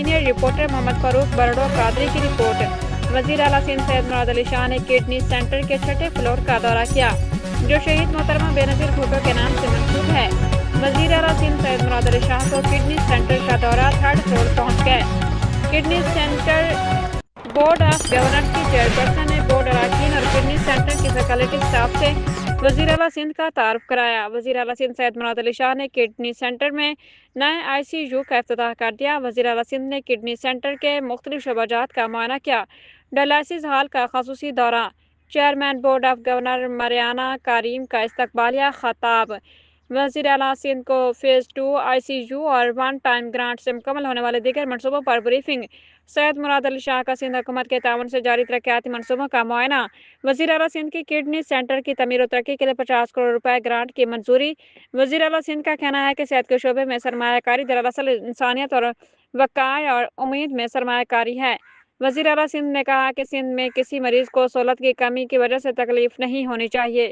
Senior reporter محمد فاروق برڈو قادری کی report. وزیر اعلیٰ سندھ سید مراد علی شاہ نے کڈنی سینٹر کے چھٹے فلور کا دورہ کیا، جو شہید محترمہ بے نظیر بھٹو کے نام سے منسوب ہے۔ وزیر اعلیٰ سندھ سید مراد علی شاہ کو کڈنی سینٹر کا دورہ تھرڈ فلور پہنچ گئے۔ Kidney centre board of governors کی چیئرپرسن نے بورڈ اراکین اور کڈنی سینٹر کی فیکلٹی اسٹاف سے وزیر اعلیٰ سندھ کا تعارف کرایا۔ وزیر اعلیٰ سندھ سید مراد علی شاہ نے کڈنی سینٹر میں نئے ICU کا افتتاح کر دیا۔ وزیر اعلیٰ سندھ نے کڈنی سینٹر کے مختلف شعبہ جات کا معائنہ کیا۔ ڈائلسس ہال کا خصوصی دورہ۔ چیئرمین بورڈ آف گورنر مریانہ کریم کا استقبالیہ خطاب۔ وزیر اعلیٰ سندھ کو فیز 2 ICU اور ون ٹائم گرانٹ سے مکمل ہونے والے دیگر منصوبوں پر بریفنگ۔ سید مراد علی شاہ کا سندھ حکومت کے تعاون سے جاری ترقیاتی منصوبوں کا معائنہ۔ وزیر اعلیٰ سندھ کی کڈنی سینٹر کی تعمیر و ترقی کے لیے 50 کروڑ روپے گرانٹ کی منظوری۔ وزیر اعلیٰ سندھ کا کہنا ہے کہ صحت کے شعبے میں سرمایہ کاری دراصل انسانیت اور وقار اور امید میں سرمایہ کاری ہے۔ وزیر اعلیٰ سندھ نے کہا کہ سندھ میں کسی مریض کو سہولت کی کمی کی وجہ سے تکلیف نہیں ہونی چاہیے۔